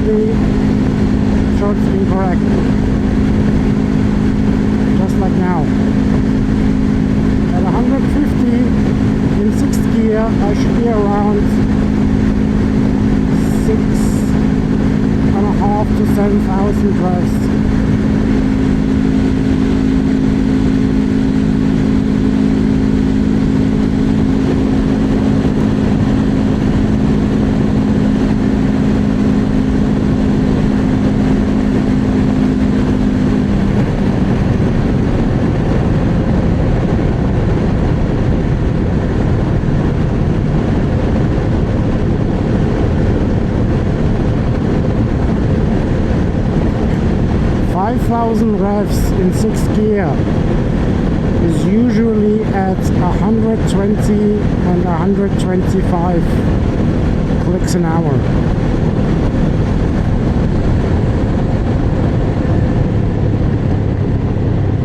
immediately shows incorrect. Just like now. At 150 in 6th gear, I should be around 6.5 to 7,000 revs. Revs in 6th gear is usually at 120 and 125 clicks an hour.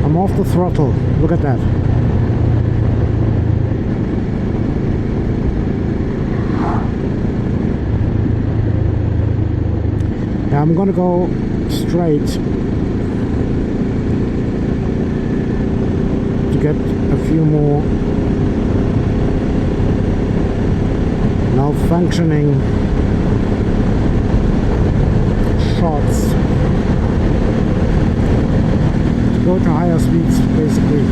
I'm off the throttle. Look at that. Now I'm gonna go straight to get a few more malfunctioning shots to go to higher speeds, basically.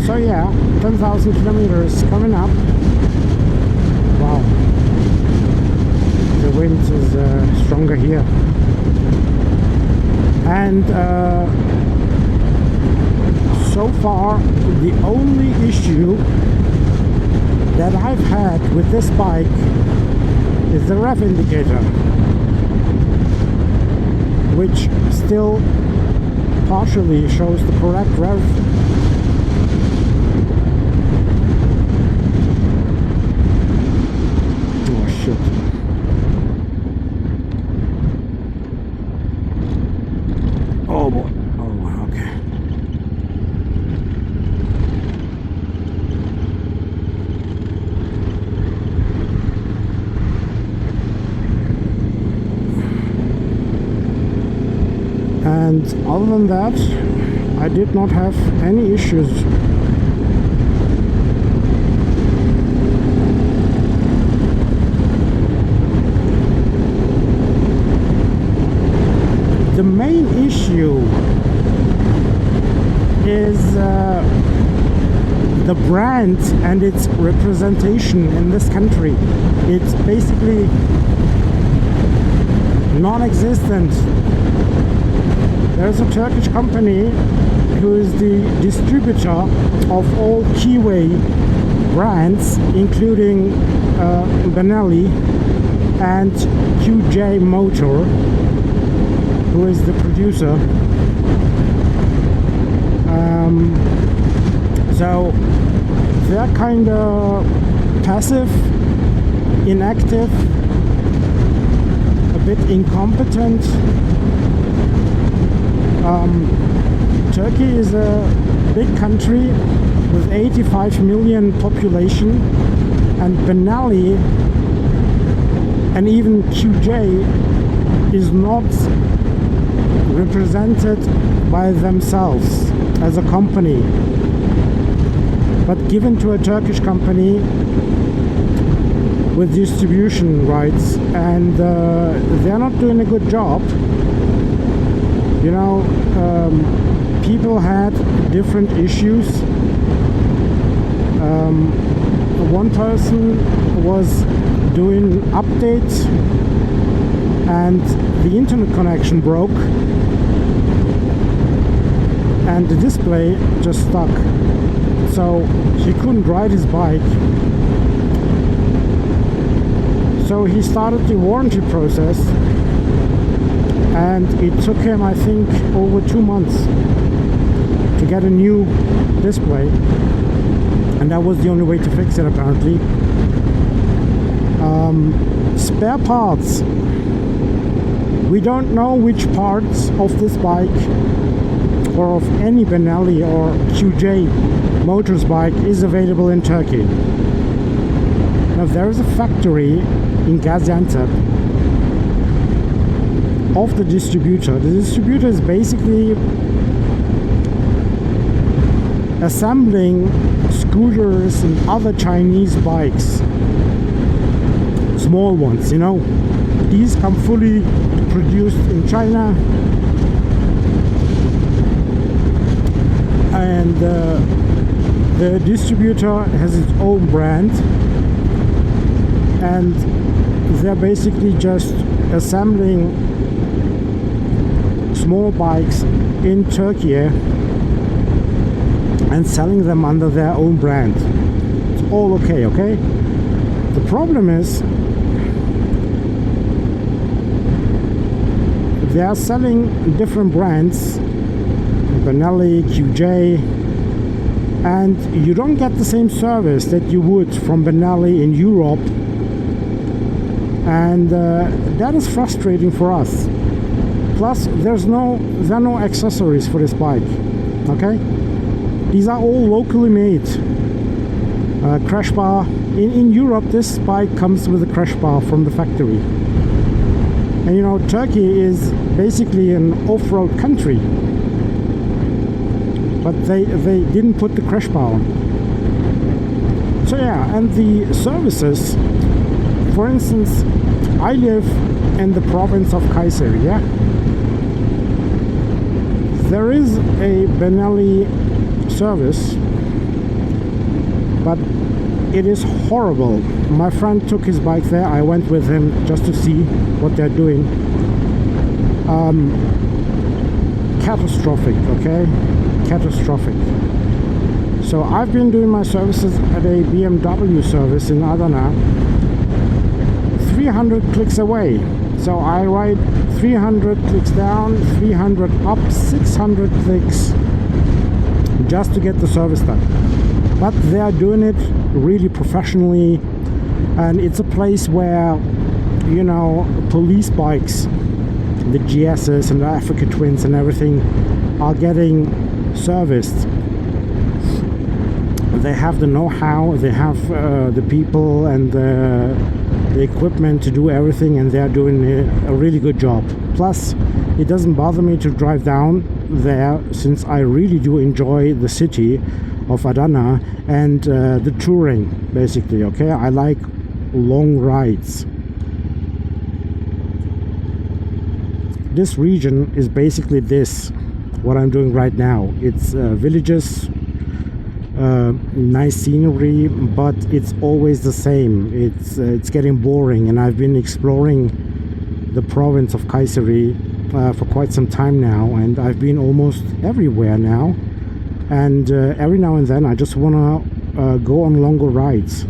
So yeah, 10,000 kilometers coming up. Wow, the wind is stronger here. And so far the only issue that I've had with this bike is the rev indicator, which still partially shows the correct rev. Oh boy. Oh, okay. And other than that, I did not have any issues. The main issue is the brand and its representation in this country. It's basically non-existent. There's a Turkish company who is the distributor of all Keeway brands, including Benelli and QJMotor, who is the producer. So they're kind of passive, inactive, a bit incompetent. Turkey is a big country with 85 million population, and Benelli and even QJ is not represented by themselves as a company, but given to a Turkish company with distribution rights, and they're not doing a good job. You know, people had different issues. One person was doing updates, and the internet connection broke, and the display just stuck. So he couldn't ride his bike. So he started the warranty process, and it took him, I think, over 2 months to get a new display, and that was the only way to fix it, apparently. Spare parts. We don't know which parts of this bike or of any Benelli or QJMotor's bike is available in Turkey. Now, there is a factory in Gaziantep of the distributor. The distributor is basically assembling scooters and other Chinese bikes, small ones, you know. These come fully produced in China, and the distributor has its own brand, and they're basically just assembling small bikes in Türkiye and selling them under their own brand. It's all okay. The problem is they are selling different brands, Benelli, QJ, and you don't get the same service that you would from Benelli in Europe, and that is frustrating for us. Plus, there are no accessories for this bike. Okay, these are all locally made. Crash bar in Europe, this bike comes with a crash bar from the factory. And you know, Turkey is basically an off-road country, but they didn't put the crash bar on. So yeah, and the services, for instance, I live in the province of Kayseri, yeah? There is a Benelli service, but it is horrible. My friend took his bike there. I went with him just to see what they're doing. Catastrophic, okay? Catastrophic. So I've been doing my services at a BMW service in Adana, 300 clicks away. So I ride 300 clicks down, 300 up, 600 clicks just to get the service done. But they are doing it really professionally, and it's a place where, you know, police bikes, the GSs and the Africa Twins and everything are getting serviced. They have the know-how, they have the people and the equipment to do everything, and they are doing a really good job. Plus, it doesn't bother me to drive down there, since I really do enjoy the city of Adana and the touring, basically. Okay, I like long rides. This region is basically what I'm doing right now. It's villages, nice scenery, but it's always the same. It's getting boring, and I've been exploring the province of Kayseri for quite some time now, and I've been almost everywhere now. And every now and then I just want to go on longer rides,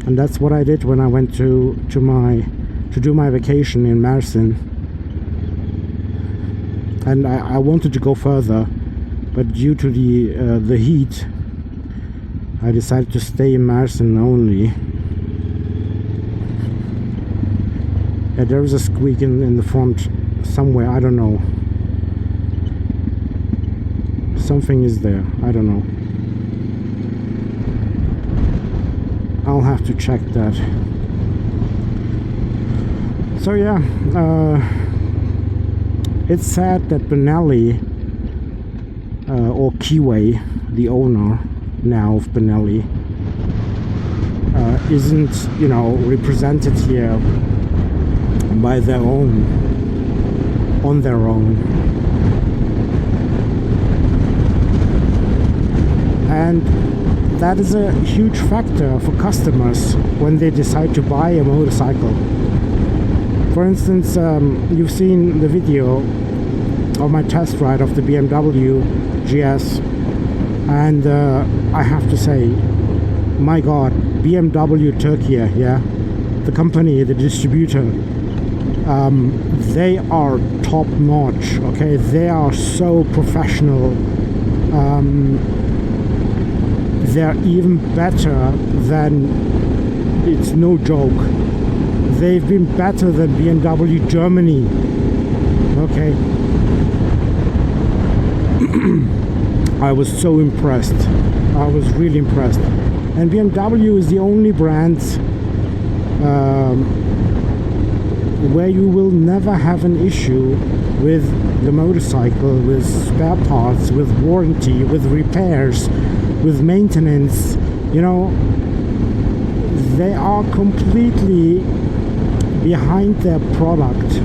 and that's what I did when I went to do my vacation in Mersin. And I wanted to go further, but due to the heat, I decided to stay in Mersin only. Yeah, there is a squeak in the front somewhere, I don't know. Something is there, I don't know. I'll have to check that. So yeah, it's sad that Benelli or Keeway, the owner now of Benelli, isn't, you know, represented here by their own, on their own. And that is a huge factor for customers when they decide to buy a motorcycle. For instance, you've seen the video of my test ride of the BMW GS, and I have to say, my God, BMW Türkiye, yeah, the company, the distributor, they are top notch. Okay, they are so professional. They're even better than, it's no joke, they've been better than BMW Germany. Okay. I was so impressed. I was really impressed. And BMW is the only brand where you will never have an issue with the motorcycle, with spare parts, with warranty, with repairs, with maintenance. You know, they are completely behind their product,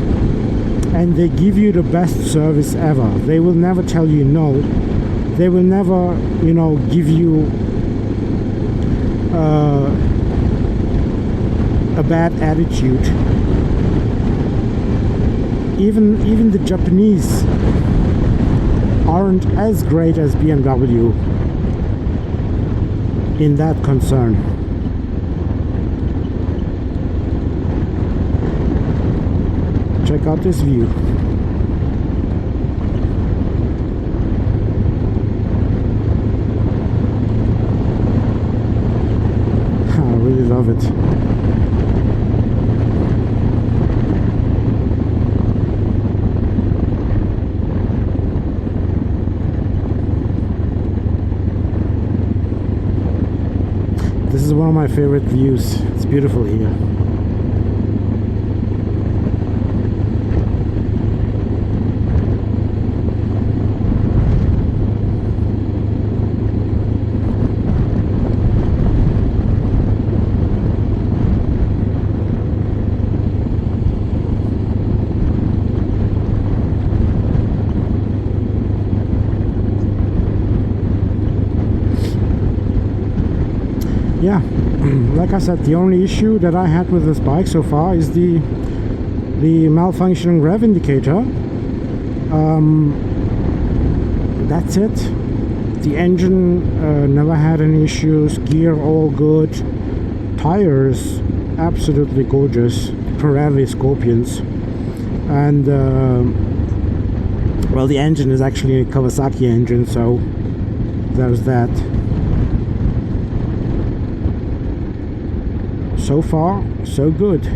and they give you the best service ever. They will never tell you no. They will never, you know, give you a bad attitude. Even the Japanese aren't as great as BMW in that concern. Check out this view. I really love it. This is one of my favorite views. It's beautiful here. Yeah, like I said, the only issue that I had with this bike so far is the malfunctioning rev indicator. That's it. The engine never had any issues. Gear all good. Tires absolutely gorgeous. Pirelli Scorpions. And well, the engine is actually a Kawasaki engine, so there's that. So far, so good.